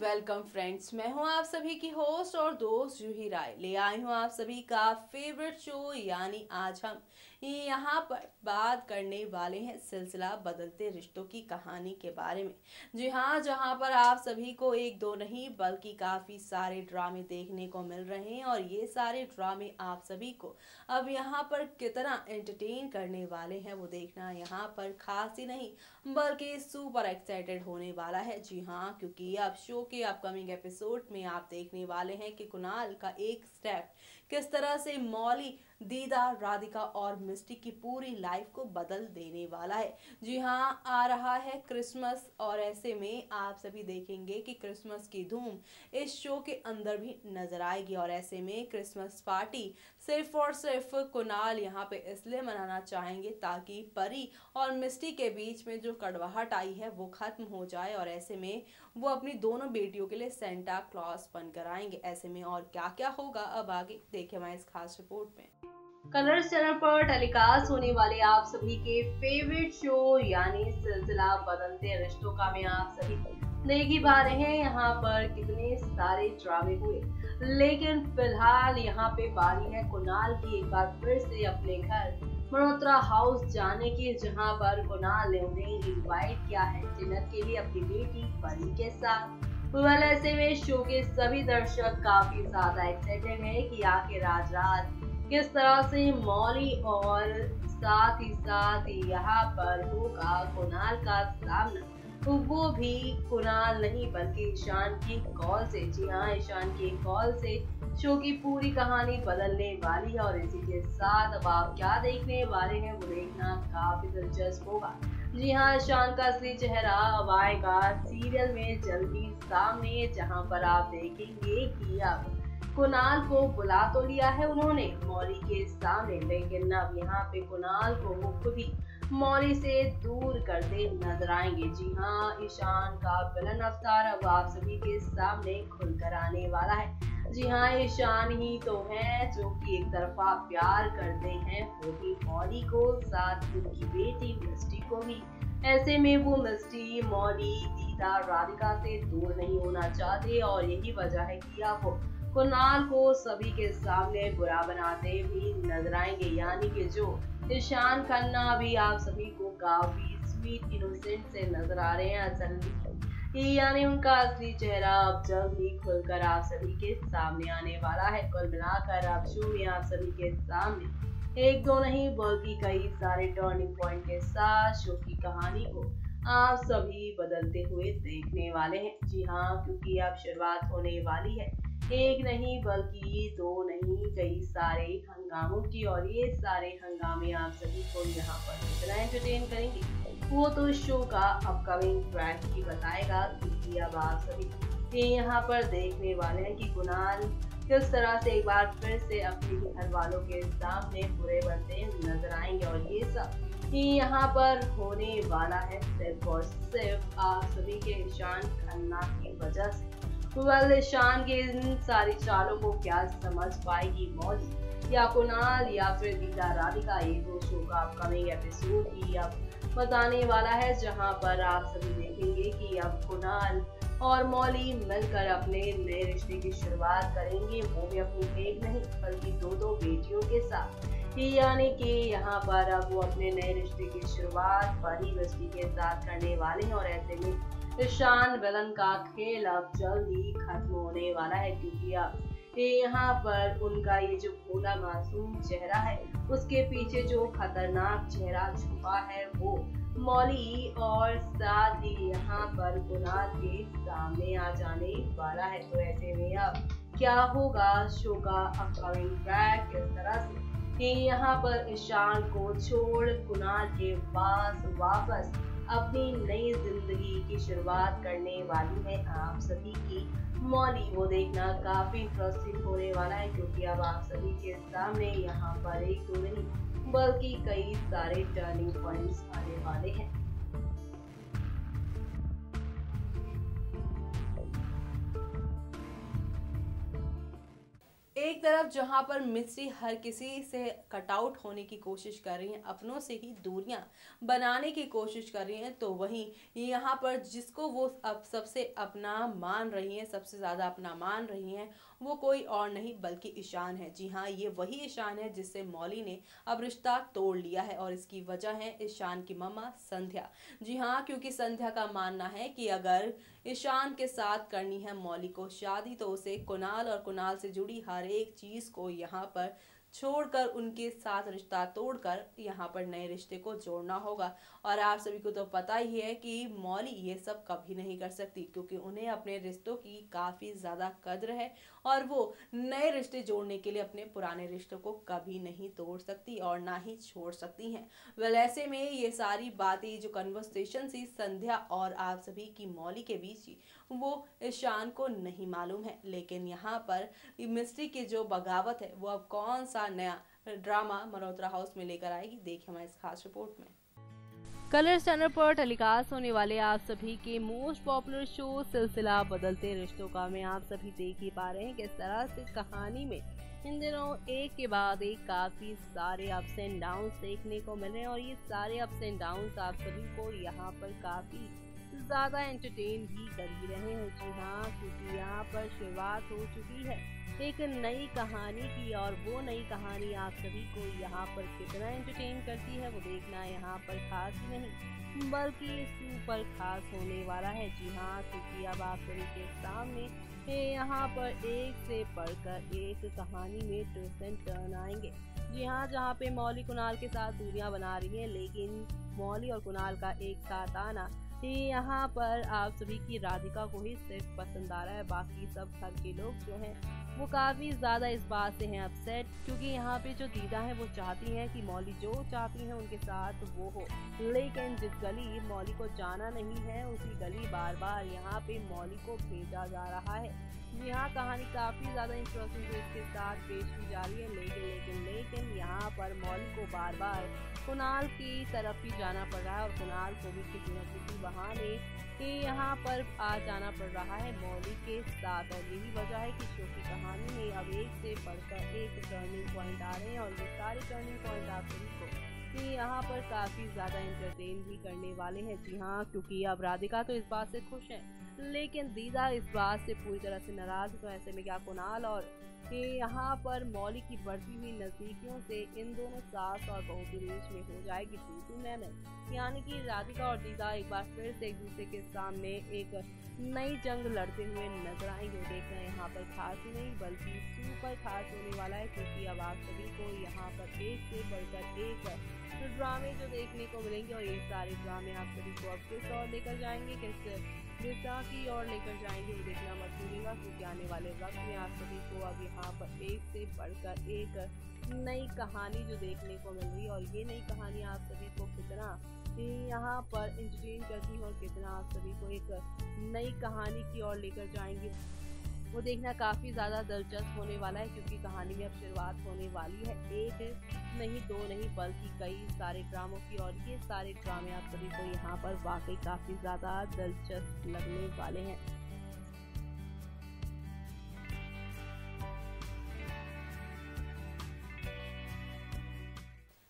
Welcome friends. मैं हूं आप सभी की होस्ट और दोस्त जूही राय। ले आई हूं आप सभी का फेवरेट शो यानी आज हम यहाँ पर बात करने वाले हैं सिलसिला बदलते रिश्तों की कहानी के बारे में। जी हाँ, जहाँ पर आप सभी को एक दो नहीं बल्कि काफ़ी सारे ड्रामे देखने को मिल रहे हैं और ये सारे ड्रामे आप सभी को अब यहाँ पर कितना एंटरटेन करने वाले हैं वो देखना यहाँ पर खास ही नहीं बल्कि सुपर एक्साइटेड होने वाला है। जी हाँ, क्योंकि अब शो के अपकमिंग एपिसोड में आप देखने वाले हैं कि कुणाल का एक स्टेप किस तरह से मौली, दीदा, राधिका और मिस्टी की पूरी लाइफ को बदल देने वाला है। जी हाँ, आ रहा है क्रिसमस और ऐसे में आप सभी देखेंगे कि क्रिसमस की धूम इस शो के अंदर भी नजर आएगी और ऐसे में क्रिसमस पार्टी सिर्फ और सिर्फ कुणाल यहाँ पे इसलिए मनाना चाहेंगे ताकि परी और मिस्टी के बीच में जो कड़वाहट आई है वो खत्म हो जाए और ऐसे में वो अपनी दोनों बेटियों के लिए सेंटा क्लॉज बनकर आएंगे। ऐसे में और क्या क्या होगा अब आगे देखें हमारे इस खास रिपोर्ट में। कलर्स चैनल पर टेलीकास्ट होने वाले आप सभी के फेवरेट शो यानी सिलसिला बदलते रिश्तों का में आप सभी देख ही पा रहे हैं यहाँ पर कितने सारे ड्रामे हुए, लेकिन फिलहाल यहाँ पे बारी है कुणाल की एक बार फिर से अपने घर मल्होत्रा हाउस जाने की, जहाँ पर कुणाल ने उन्हें इनवाइट किया है डिनर के लिए अपनी बेटी परी के साथ। वेल ऐसे में शो के सभी दर्शक काफी ज्यादा एक्साइटेड है कि आखिर आज रात किस तरह से मौली और साथ ही साथ यहाँ पर होगा कुणाल का सामना, तो वो भी कुणाल नहीं बल्कि ईशान की कॉल से। जी हाँ, ईशान की कॉल से शो की पूरी कहानी बदलने वाली है और इसी के साथ अब आप क्या देखने वाले हैं वो देखना काफी दिलचस्प होगा। जी हाँ, ईशान का असली चेहरा अब आएगा सीरियल में जल्दी सामने, जहाँ पर आप देखेंगे कि अब कुणाल को बुला तो लिया है उन्होंने मौली के सामने, लेकिन अब यहाँ पे कुणाल को वो खुद ही मौली से दूर करते नजर आएंगे। जी हाँ, ईशान का विलन अवतार अब आप सभी के सामने खुलकर आने वाला है। जी हाँ, ईशान ही तो है जो कि एक तरफा प्यार करते हैं वो भी मौली को, साथ उनकी बेटी मिस्टी को भी। ऐसे में वो मिस्टी मौली, दीदा, राधिका से दूर नहीं होना चाहते और यही वजह है कि अब वो कुणाल को सभी के सामने बुरा बनाते भी नजर आएंगे। यानी कि जो ईशान खन्ना भी आप सभी को काफी स्वीट इनोसेंट से नजर आ रहे हैं, असल यानी उनका असली चेहरा अब जल्द ही खुलकर आप सभी के सामने आने वाला है। कुल मिलाकर अब शो में आप सभी के सामने एक दो नहीं बल्कि कई सारे टर्निंग पॉइंट के साथ शो की कहानी को आप सभी बदलते हुए देखने वाले हैं। जी हाँ, क्योंकि अब शुरुआत होने वाली है एक नहीं बल्कि दो नहीं कई सारे हंगामों की, और ये सारे हंगामे आप सभी को यहाँ पर कितना एंटरटेन करेंगे वो तो शो का अपकमिंग ट्रैक ही बताएगा। क्योंकि अब आप सभी यहाँ पर देखने वाले हैं कि कुणाल किस तरह से एक बार फिर से अपने घर वालों के सामने बुरे बनते नजर आएंगे और ये सब यहाँ पर होने वाला है सिर्फ और सिर्फ आप सभी के ईशान खन्ना की वजह से। वेल ईशान के इन सारी चालों को क्या समझ पाएगी मौली या कुणाल या फिर दीदा, राधिका, ये तो शो का अपकमिंग एपिसोड ही अब बताने वाला है, जहां पर आप सभी देखेंगे कि अब कुणाल और मौली मिलकर अपने नए रिश्ते की शुरुआत करेंगे, वो भी अपनी एक नहीं बल्कि दो दो बेटियों के साथ। यानी कि यहाँ पर अब वो अपने नए रिश्ते की शुरुआत परी मिस्टी के साथ करने वाले हैं और ऐसे में ईशान विलन का खेल अब जल्द ही खत्म होने वाला है, क्योंकि अब यहाँ पर उनका ये जो भोला मासूम चेहरा है उसके पीछे जो खतरनाक चेहरा छुपा है वो मौली और साथ ही यहाँ पर कुणाल के सामने आ जाने वाला है। तो ऐसे में अब क्या होगा शो का अपकमिंग ट्रैक किस तरह से यहाँ पर ईशान को छोड़ कुणाल के पास वापस अपनी नई जिंदगी की शुरुआत करने वाली है आप सभी की मौली, वो देखना काफी इंटरेस्टिंग होने वाला है। क्योंकि अब आप सभी के सामने यहाँ पर एक दो नहीं बल्कि कई सारे टर्निंग पॉइंट्स आने वाले हैं। एक तरफ जहां पर मिस्री हर किसी से कट आउट होने की कोशिश कर रही हैं, अपनों से ही दूरियां बनाने की कोशिश कर रही हैं, तो वहीं यहाँ पर जिसको वो अब सबसे अपना मान रही हैं, सबसे ज़्यादा अपना मान रही हैं, वो कोई और नहीं बल्कि ईशान है। जी हाँ, ये वही ईशान है जिससे मौली ने अब रिश्ता तोड़ लिया है, और इसकी वजह है ईशान की मम्मा संध्या। जी हाँ, क्योंकि संध्या का मानना है कि अगर ईशान के साथ करनी है मौली को शादी, तो उसे कुणाल और कुणाल से जुड़ी हर एक चीज़ को यहाँ पर छोड़कर, उनके साथ रिश्ता तोड़कर यहाँ पर नए रिश्ते को जोड़ना होगा। और आप सभी को तो पता ही है कि मौली ये सब कभी नहीं कर सकती, क्योंकि उन्हें अपने रिश्तों की काफ़ी ज़्यादा कद्र है, और वो नए रिश्ते जोड़ने के लिए अपने पुराने रिश्तों को कभी नहीं तोड़ सकती और ना ही छोड़ सकती हैं। वेल, ऐसे में ये सारी बातें, जो कन्वर्सेशन थी संध्या और आप सभी की मौली के बीच की, वो ईशान को नहीं मालूम है। लेकिन यहाँ पर मिस्ट्री की जो बगावत है, वो अब कौन सा नया ड्रामा मल्होत्रा हाउस में लेकर आएगी, देखिए हमारी इस खास रिपोर्ट में। कलर्स चैनल पर टेलीकास्ट होने वाले आप सभी के मोस्ट पॉपुलर शो सिलसिला बदलते रिश्तों का में आप सभी देख ही पा रहे हैं किस तरह से कहानी में इन दिनों एक के बाद एक काफ़ी सारे अप्स एंड डाउन्स देखने को मिल रहे हैं, और ये सारे अप्स एंड डाउन्स आप सभी को यहाँ पर काफ़ी ज़्यादा एंटरटेन भी कर ही रहे हैं। जी हाँ, क्योंकि यहाँ पर शुरुआत हो चुकी है एक नई कहानी की, और वो नई कहानी आप सभी को यहाँ पर कितना एंटरटेन करती है वो देखना यहाँ पर खास ही नहीं बल्कि सुपर खास होने वाला है। जी हाँ, क्योंकि अब आप सभी के सामने यहाँ पर एक से बढ़कर एक कहानी में ट्विस्ट एंड टर्न आएंगे। जी हाँ, जहाँ पे मौली कुणाल के साथ दूरियां बना रही है, लेकिन मौली और कुणाल का एक साथ आना यहाँ पर आप सभी की राधिका को ही सिर्फ पसंद आ रहा है। बाकी सब घर के लोग जो हैं वो काफ़ी ज़्यादा इस बात से हैं अपसेट, क्योंकि यहाँ पे जो दीदा है वो चाहती हैं कि मौली जो चाहती हैं उनके साथ वो हो, लेकिन जिस गली मौली को जाना नहीं है उसी गली बार बार यहाँ पे मौली को भेजा जा रहा है। यहाँ कहानी काफ़ी ज़्यादा इंटरेस्टिंग ट्विस्ट के साथ पेश की जा रही है, लेकिन यहाँ पर मौली को बार बार कुणाल की तरफ ही जाना पड़ रहा है, और कुणाल को भी किसी न किसी बहाने यहाँ पर आ जाना पड़ रहा है मौली के साथ। और यही वजह है कि शो की कहानी में अब एक से बढ़कर एक टर्निंग पॉइंट आ रहे हैं, और ये सारे टर्निंग पॉइंट आप सभी को यहाँ पर काफ़ी ज़्यादा एंटरटेन भी करने वाले हैं। जी हाँ, क्योंकि अब राधिका तो इस बात से खुश है, लेकिन दीदा इस बात से पूरी तरह से नाराज़। तो ऐसे में क्या कुणाल और यहाँ पर मौली की बढ़ती हुई नज़दीकियों से इन दोनों सास और बहू के बीच में हो जाएगी टू मैनेज, यानी कि राधिका और दीदा एक बार फिर से एक दूसरे के सामने एक नई जंग लड़ते हुए नजर आएंगे। देखना यहाँ पर खास ही नहीं बल्कि सुपर खास होने वाला है, क्योंकि अब आप सभी को यहाँ पर एक से बढ़कर एक ड्रामे जो देखने को मिलेंगे, और ये सारे ड्रामे आप सभी को अब किस और लेकर जाएंगे, किस दिशा की ओर लेकर जाएंगे, वो देखना मत भूलिएगा। क्योंकि आने वाले वक्त में आप सभी को अब यहाँ पर एक से बढ़कर एक नई कहानी जो देखने को मिल रही है, और ये नई कहानी आप सभी को कितना यहाँ पर एंटरटेन करती है और कितना आप सभी को एक नई कहानी की ओर लेकर जाएंगे, वो देखना काफ़ी ज़्यादा दिलचस्प होने वाला है। क्योंकि कहानी में अब शुरुआत होने वाली है एक नहीं दो नहीं बल्कि कई सारे ड्रामों की, और ये सारे ड्रामे आप सभी को यहाँ पर वाकई काफ़ी ज़्यादा दिलचस्प लगने वाले हैं।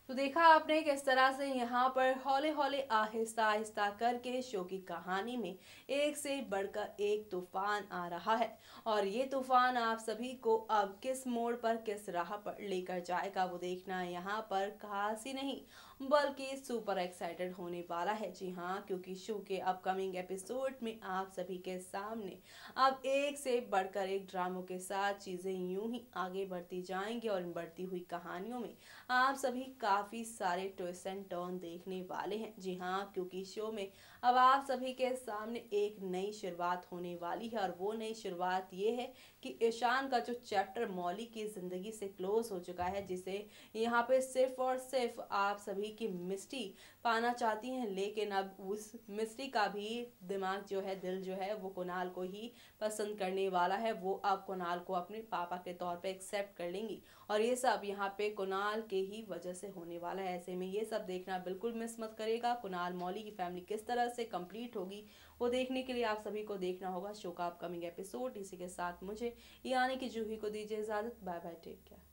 तो देखा आपने किस तरह से यहाँ पर हौले हौले आहिस्ता आहिस्ता करके शो की कहानी में एक से बढ़कर एक तूफान आ रहा है, और ये तूफान आप सभी को अब किस मोड़ पर किस राह पर लेकर जाएगा वो देखना यहाँ पर खास ही नहीं बल्कि सुपर एक्साइटेड होने वाला है। जी हाँ, क्योंकि शो के अपकमिंग एपिसोड में आप सभी के सामने अब एक से बढ़कर एक ड्रामों के साथ चीज़ें यूं ही आगे बढ़ती जाएंगी, और इन बढ़ती हुई कहानियों में आप सभी काफ़ी सारे ट्विस्ट एंड टर्न देखने वाले हैं। जी हाँ, क्योंकि शो में अब आप सभी के सामने एक नई शुरुआत होने वाली है, और वो नई शुरुआत ये है कि ईशान का जो चैप्टर मौली की ज़िंदगी से क्लोज हो चुका है, जिसे यहाँ पे सिर्फ और सिर्फ आप सभी कि मिस्टी पाना चाहती हैं, लेकिन अब उस मिस्टी का भी दिमाग जो है, दिल जो है वो कुणाल को ही पसंद करने वाला है। वो अब कुणाल को अपने पापा के तौर पे एक्सेप्ट कर लेंगी और ये सब यहाँ पे कुणाल के ही वजह से होने वाला है। ऐसे में ये सब देखना बिल्कुल मिस मत करेगा। कुणाल मौली की फैमिली किस तरह से कंप्लीट होगी वो देखने के लिए आप सभी को देखना होगा शो का अपकमिंग एपिसोड। इसी के साथ मुझे यानी कि जूही को दीजिए इजाजत। Bye bye, take care.